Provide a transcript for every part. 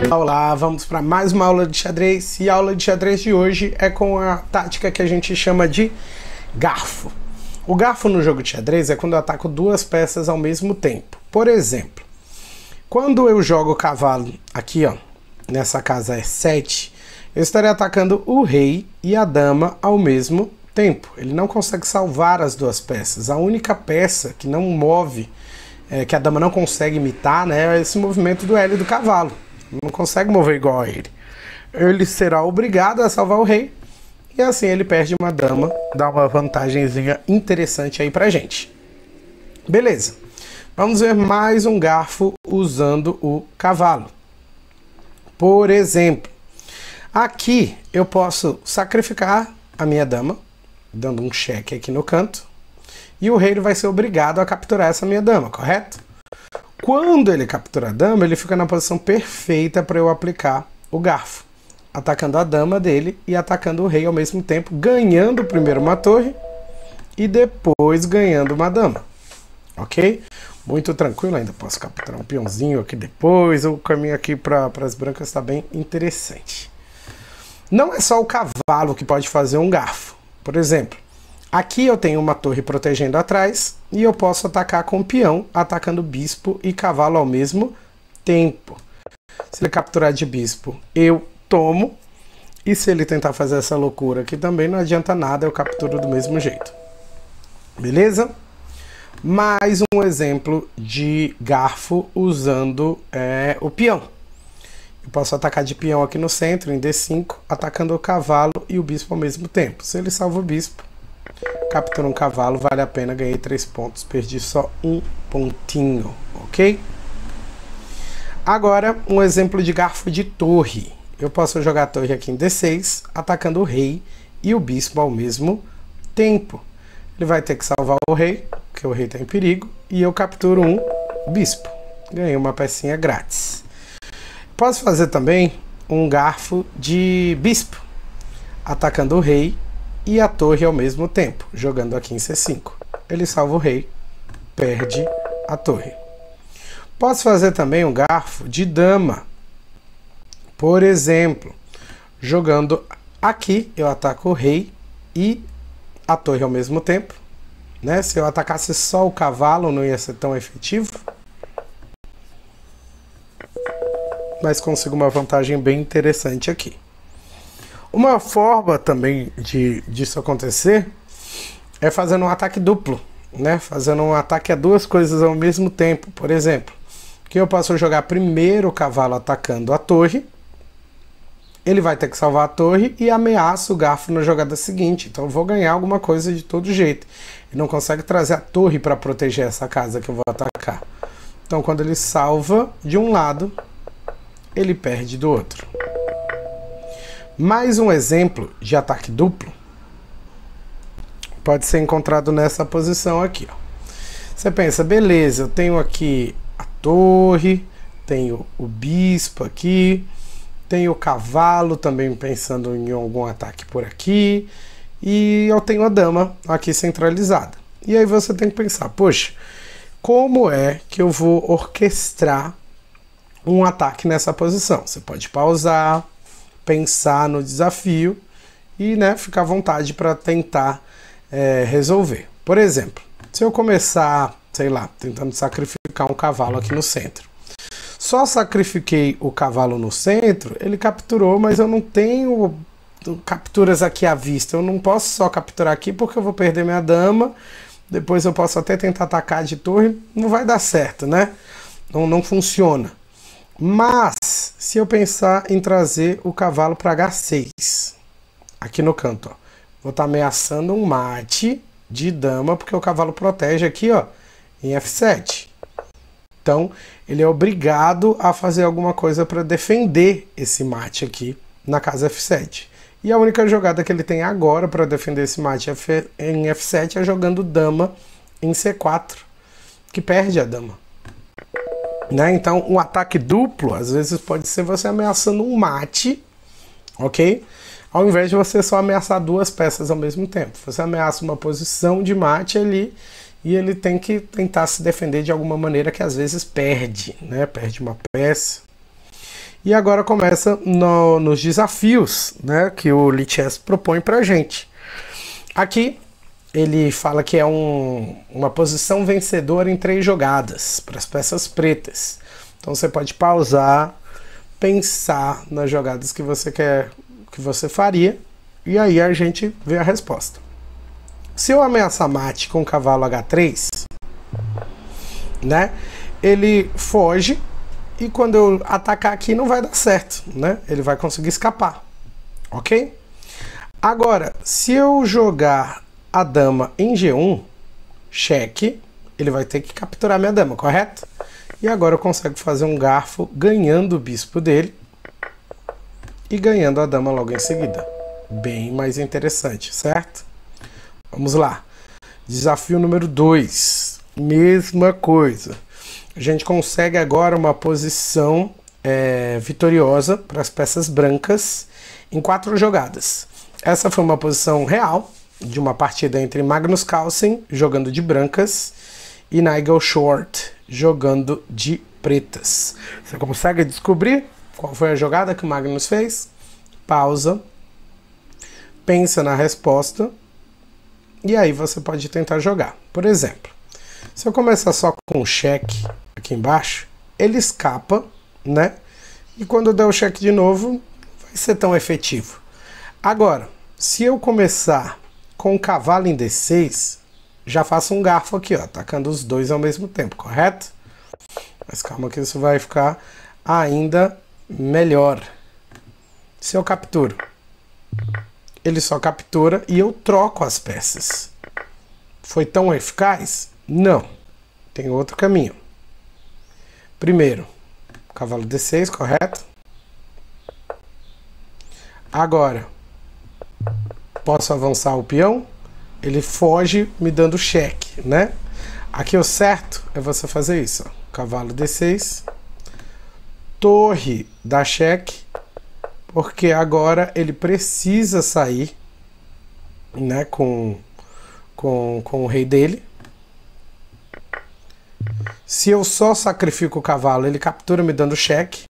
Olá, vamos para mais uma aula de xadrez, e a aula de xadrez de hoje é com a tática que a gente chama de garfo. O garfo no jogo de xadrez é quando eu ataco duas peças ao mesmo tempo. Por exemplo, quando eu jogo o cavalo aqui, ó, nessa casa E7, eu estarei atacando o rei e a dama ao mesmo tempo. Ele não consegue salvar as duas peças. A única peça que não move, que a dama não consegue imitar, né, é esse movimento do L do cavalo. Não consegue mover igual a ele. Ele será obrigado a salvar o rei, e assim ele perde uma dama, dá uma vantagenzinha interessante aí pra gente. Beleza. Vamos ver mais um garfo usando o cavalo. Por exemplo, aqui eu posso sacrificar a minha dama, dando um cheque aqui no canto, e o rei vai ser obrigado a capturar essa minha dama, correto? Quando ele captura a dama, ele fica na posição perfeita para eu aplicar o garfo, atacando a dama dele e atacando o rei ao mesmo tempo, ganhando primeiro uma torre e depois ganhando uma dama, ok? Muito tranquilo, ainda posso capturar um peãozinho aqui depois, o caminho aqui para as brancas está bem interessante. Não é só o cavalo que pode fazer um garfo. Por exemplo, aqui eu tenho uma torre protegendo atrás e eu posso atacar com o peão, atacando bispo e cavalo ao mesmo tempo. Se ele capturar de bispo, eu tomo. E se ele tentar fazer essa loucura aqui também, não adianta nada, eu capturo do mesmo jeito. Beleza? Mais um exemplo de garfo usando o peão. Eu posso atacar de peão aqui no centro, em D5, atacando o cavalo e o bispo ao mesmo tempo. Se ele salva o bispo, captura um cavalo, vale a pena, ganhei 3 pontos, perdi só um pontinho, ok? Agora, um exemplo de garfo de torre. Eu posso jogar a torre aqui em D6, atacando o rei e o bispo ao mesmo tempo. Ele vai ter que salvar o rei, porque o rei está em perigo, e eu capturo um bispo. Ganhei uma pecinha grátis. Posso fazer também um garfo de bispo, atacando o rei e a torre ao mesmo tempo, jogando aqui em C5. Ele salva o rei, perde a torre. Posso fazer também um garfo de dama. Por exemplo, jogando aqui, eu ataco o rei e a torre ao mesmo tempo, né? Se eu atacasse só o cavalo, não ia ser tão efetivo. Mas consigo uma vantagem bem interessante aqui. Uma forma também disso acontecer é fazendo um ataque duplo, né? Fazendo um ataque a duas coisas ao mesmo tempo. Por exemplo, que eu posso jogar primeiro o cavalo atacando a torre, ele vai ter que salvar a torre e ameaça o garfo na jogada seguinte. Então eu vou ganhar alguma coisa de todo jeito. Ele não consegue trazer a torre para proteger essa casa que eu vou atacar. Então quando ele salva de um lado, ele perde do outro. Mais um exemplo de ataque duplo pode ser encontrado nessa posição aqui, ó. Você pensa, beleza, eu tenho aqui a torre, tenho o bispo aqui, tenho o cavalo também pensando em algum ataque por aqui, e eu tenho a dama aqui centralizada. E aí você tem que pensar, poxa, como é que eu vou orquestrar um ataque nessa posição? Você pode pausar, pensar no desafio e, né, ficar à vontade para tentar resolver. Por exemplo, se eu começar, sei lá, tentando sacrificar um cavalo aqui no centro. Só sacrifiquei o cavalo no centro, ele capturou, mas eu não tenho capturas aqui à vista. Eu não posso só capturar aqui porque eu vou perder minha dama. Depois eu posso até tentar atacar de torre, não vai dar certo, né? Não funciona. Mas, se eu pensar em trazer o cavalo para H6, aqui no canto, ó, vou estar ameaçando um mate de dama, porque o cavalo protege aqui, ó, em F7. Então, ele é obrigado a fazer alguma coisa para defender esse mate aqui na casa F7. E a única jogada que ele tem agora para defender esse mate em F7 é jogando dama em C4, que perde a dama. Né? Então, um ataque duplo, às vezes, pode ser você ameaçando um mate, ok? Ao invés de você só ameaçar duas peças ao mesmo tempo. Você ameaça uma posição de mate ali e ele tem que tentar se defender de alguma maneira que às vezes perde, né? Perde uma peça. E agora começa nos desafios, né, que o Lichess propõe pra gente. Aqui ele fala que é uma posição vencedora em 3 jogadas para as peças pretas. Então você pode pausar, pensar nas jogadas que você quer, que você faria, e aí a gente vê a resposta. Se eu ameaçar mate com o cavalo H3, né, ele foge, e quando eu atacar aqui não vai dar certo, né? Ele vai conseguir escapar, ok? Agora, se eu jogar a dama em G1, cheque, ele vai ter que capturar minha dama, correto? E agora eu consigo fazer um garfo ganhando o bispo dele e ganhando a dama logo em seguida. Bem mais interessante, certo? Vamos lá. Desafio número 2. Mesma coisa. A gente consegue agora uma posição vitoriosa para as peças brancas em 4 jogadas. Essa foi uma posição real de uma partida entre Magnus Carlsen jogando de brancas e Nigel Short jogando de pretas. Você consegue descobrir qual foi a jogada que o Magnus fez? Pausa, pensa na resposta e aí você pode tentar jogar. Por exemplo, se eu começar só com cheque aqui embaixo, ele escapa, né? E quando eu der o cheque de novo, não vai ser tão efetivo. Agora, se eu começar com o cavalo em D6, já faço um garfo aqui, ó, atacando os 2 ao mesmo tempo, correto? Mas calma que isso vai ficar ainda melhor. Se eu capturo, ele só captura e eu troco as peças. Foi tão eficaz? Não. Tem outro caminho. Primeiro, cavalo D6, correto? Agora, posso avançar o peão? Ele foge me dando cheque, né? Aqui o certo é você fazer isso, ó. Cavalo D6, torre dá cheque, porque agora ele precisa sair, né, com o rei dele. Se eu só sacrifico o cavalo, ele captura me dando cheque.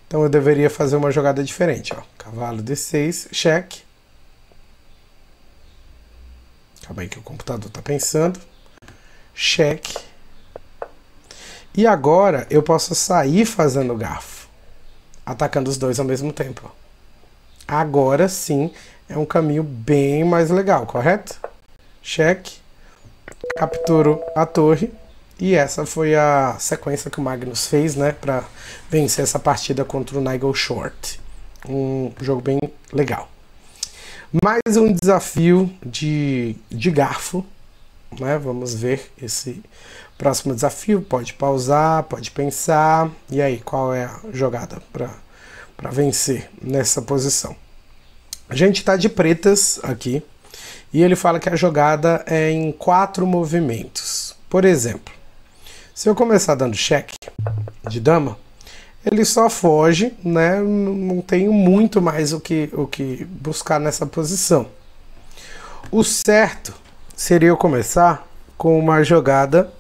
Então eu deveria fazer uma jogada diferente, ó. Cavalo D6, cheque. Calma aí que o computador tá pensando. Cheque. E agora eu posso sair fazendo garfo, atacando os 2 ao mesmo tempo. Agora sim é um caminho bem mais legal, correto? Cheque. Capturo a torre. E essa foi a sequência que o Magnus fez, né, para vencer essa partida contra o Nigel Short. Um jogo bem legal. Mais um desafio de garfo, né? Vamos ver esse próximo desafio. Pode pausar, pode pensar. E aí, qual é a jogada para vencer nessa posição? A gente está de pretas aqui e ele fala que a jogada é em 4 movimentos. Por exemplo, se eu começar dando cheque de dama, ele só foge, né? Não tenho muito mais o que buscar nessa posição. O certo seria eu começar com uma jogada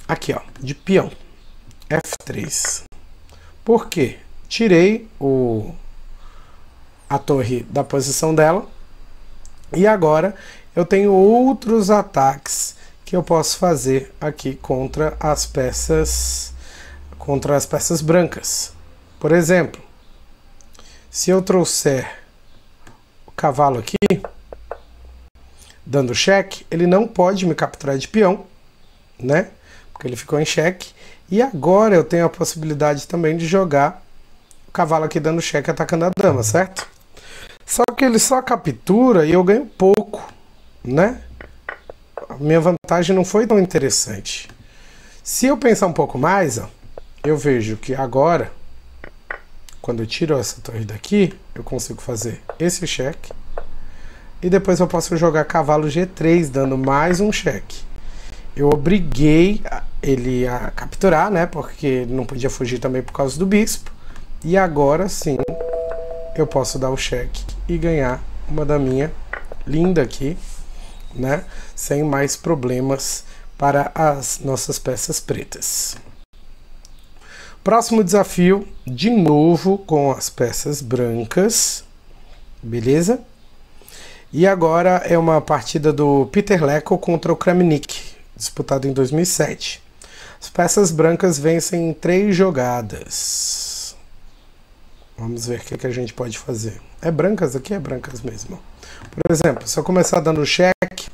aqui, ó, de peão, F3. Por quê? Tirei a torre da posição dela e agora eu tenho outros ataques que eu posso fazer aqui contra as peças brancas. Por exemplo, se eu trouxer o cavalo aqui, dando cheque, ele não pode me capturar de peão, né? Porque ele ficou em cheque. E agora eu tenho a possibilidade também de jogar o cavalo aqui dando cheque, atacando a dama, certo? Só que ele só captura e eu ganho pouco, né? A minha vantagem não foi tão interessante. Se eu pensar um pouco mais, ó, eu vejo que agora, quando eu tiro essa torre daqui, eu consigo fazer esse cheque. E depois eu posso jogar cavalo G3, dando mais um cheque. Eu obriguei ele a capturar, né? Porque ele não podia fugir também por causa do bispo. E agora sim, eu posso dar o cheque e ganhar uma daminha linda aqui, né? Sem mais problemas para as nossas peças pretas. Próximo desafio, de novo com as peças brancas, beleza? E agora é uma partida do Peter Leko contra o Kramnik, disputado em 2007. As peças brancas vencem em 3 jogadas. Vamos ver o que a gente pode fazer. É brancas aqui? É brancas mesmo. Por exemplo, se eu começar dando cheque,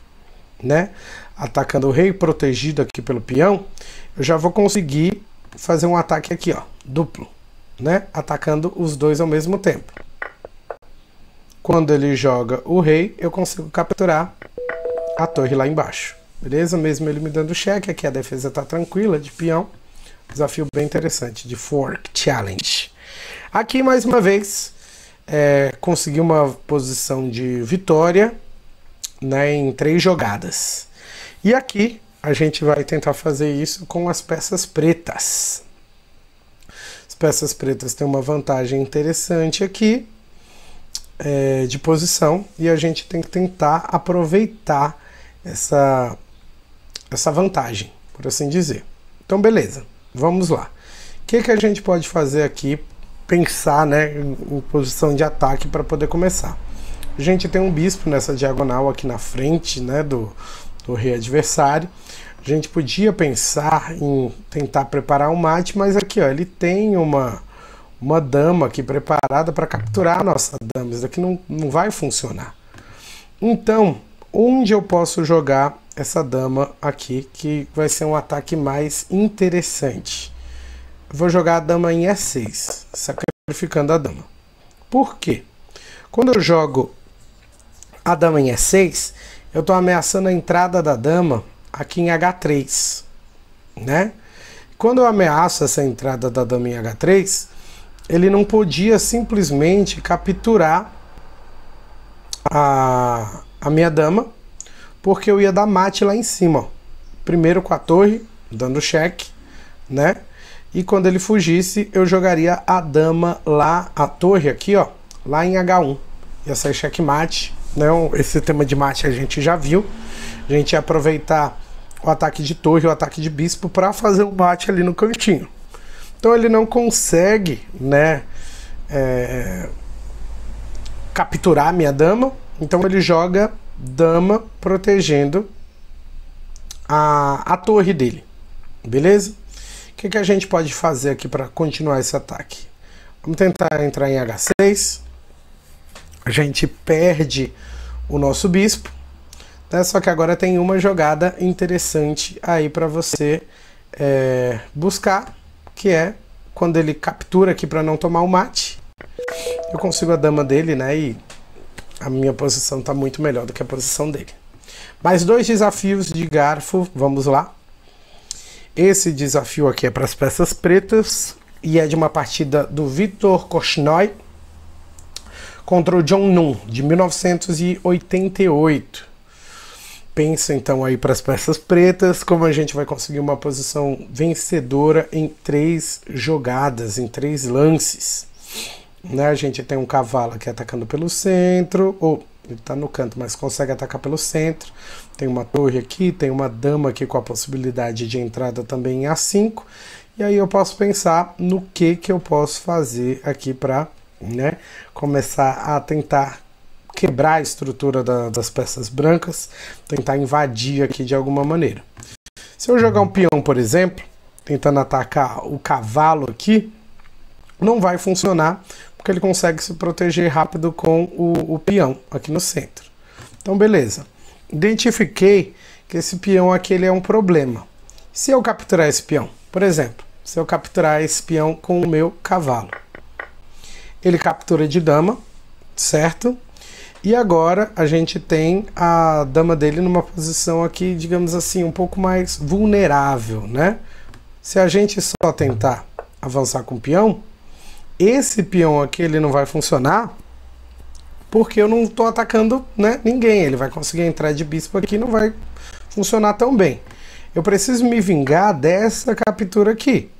né, atacando o rei protegido aqui pelo peão, eu já vou conseguir fazer um ataque aqui, ó, duplo, né, atacando os dois ao mesmo tempo. Quando ele joga o rei, eu consigo capturar a torre lá embaixo, beleza? Mesmo ele me dando cheque, aqui a defesa tá tranquila de peão. Desafio bem interessante de Fork Challenge. Aqui mais uma vez consegui uma posição de vitória, né, em 3 jogadas. E aqui a gente vai tentar fazer isso com as peças pretas. As peças pretas têm uma vantagem interessante aqui de posição, e a gente tem que tentar aproveitar essa vantagem, por assim dizer. Então beleza, vamos lá. O que a gente pode fazer aqui? Pensar, né, em posição de ataque para poder começar. A gente tem um bispo nessa diagonal aqui na frente, né, do rei adversário. A gente podia pensar em tentar preparar um mate, mas aqui, ó, ele tem uma dama aqui preparada para capturar a nossa dama. Isso daqui não vai funcionar. Então, onde eu posso jogar essa dama aqui, que vai ser um ataque mais interessante? Eu vou jogar a dama em E6, sacrificando a dama. Por quê? Quando eu jogo a dama em E6, eu estou ameaçando a entrada da dama aqui em H3, né? Quando eu ameaço essa entrada da dama em H3, ele não podia simplesmente capturar a minha dama, porque eu ia dar mate lá em cima, ó. Primeiro com a torre, dando cheque, né? E quando ele fugisse, eu jogaria a dama lá, a torre aqui, ó, lá em H1. Ia sair checkmate, né? Esse tema de mate a gente já viu. A gente ia aproveitar o ataque de torre e o ataque de bispo para fazer um mate ali no cantinho. Então ele não consegue, né, capturar a minha dama. Então ele joga dama protegendo a torre dele, beleza? O que a gente pode fazer aqui para continuar esse ataque? Vamos tentar entrar em H6. A gente perde o nosso bispo, né? Só que agora tem uma jogada interessante aí para você buscar, que é quando ele captura aqui para não tomar o mate. Eu consigo a dama dele, né? E a minha posição está muito melhor do que a posição dele. Mais 2 desafios de garfo, vamos lá. Esse desafio aqui é para as peças pretas e é de uma partida do Viktor Korchnoi contra o John Nunn, de 1988. Pensa então aí para as peças pretas, como a gente vai conseguir uma posição vencedora em 3 jogadas, em 3 lances. Né? A gente tem um cavalo aqui atacando pelo centro, ou ele está no canto, mas consegue atacar pelo centro. Tem uma torre aqui, tem uma dama aqui com a possibilidade de entrada também em A5. E aí eu posso pensar no que eu posso fazer aqui para, né, começar a tentar quebrar a estrutura das peças brancas, tentar invadir aqui de alguma maneira. Se eu jogar um peão, por exemplo, tentando atacar o cavalo aqui, não vai funcionar, porque ele consegue se proteger rápido com o peão aqui no centro. Então beleza, identifiquei que esse peão aqui ele é um problema. Se eu capturar esse peão, por exemplo, se eu capturar esse peão com o meu cavalo, ele captura de dama, certo? E agora a gente tem a dama dele numa posição aqui, digamos assim, um pouco mais vulnerável, né? Se a gente só tentar avançar com o peão, esse peão aqui ele não vai funcionar, porque eu não estou atacando, né, ninguém. Ele vai conseguir entrar de bispo aqui, não vai funcionar tão bem. Eu preciso me vingar dessa captura aqui.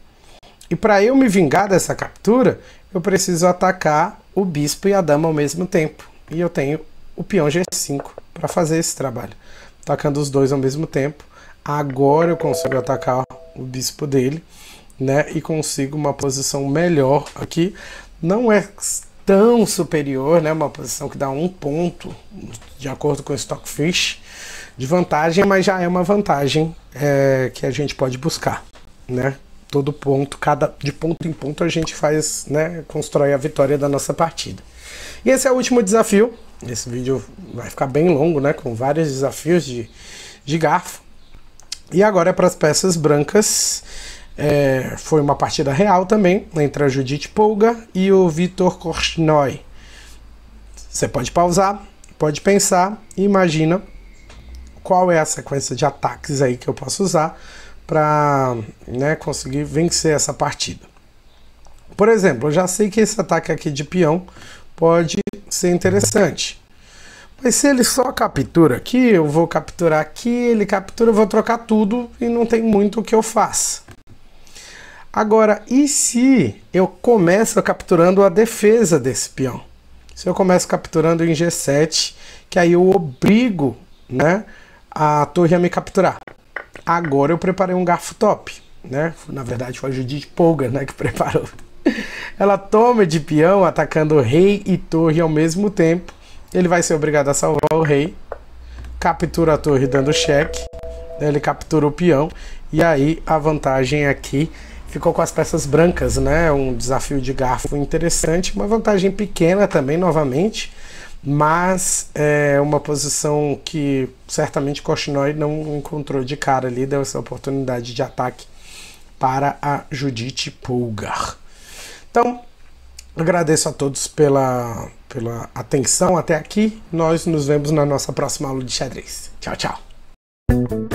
E para eu me vingar dessa captura, eu preciso atacar o bispo e a dama ao mesmo tempo. E eu tenho o peão G5 para fazer esse trabalho. Atacando os dois ao mesmo tempo, Agora eu consigo atacar o bispo dele, né? E consigo uma posição melhor aqui. Não é tão superior, né? Uma posição que dá 1 ponto, de acordo com o Stockfish, de vantagem, mas já é uma vantagem que a gente pode buscar, né? Todo ponto, de ponto em ponto a gente faz, né? Constrói a vitória da nossa partida. E esse é o último desafio. Esse vídeo vai ficar bem longo, né? Com vários desafios de garfo. E agora é para as peças brancas. Foi uma partida real também, entre a Judith Polgar e o Vitor Korchnoi. Você pode pausar, pode pensar e imagina qual é a sequência de ataques aí que eu posso usar para, né, conseguir vencer essa partida. Por exemplo, eu já sei que esse ataque aqui de peão pode ser interessante. Mas se ele só captura aqui, eu vou capturar aqui, ele captura, eu vou trocar tudo e não tem muito o que eu faça. Agora, e se eu começo capturando a defesa desse peão? Se eu começo capturando em G7, que aí eu obrigo, né, a torre a me capturar. Agora eu preparei um garfo top, né? Na verdade foi a Judith Polgar, né, que preparou. Ela toma de peão, atacando rei e torre ao mesmo tempo. Ele vai ser obrigado a salvar o rei, captura a torre dando cheque, ele captura o peão, e aí a vantagem aqui ficou com as peças brancas, né? Um desafio de garfo interessante, uma vantagem pequena também, novamente, mas é uma posição que certamente Korchnoi não encontrou de cara ali, deu essa oportunidade de ataque para a Judith Polgar. Então, agradeço a todos pela atenção até aqui. Nós nos vemos na nossa próxima aula de xadrez. Tchau, tchau!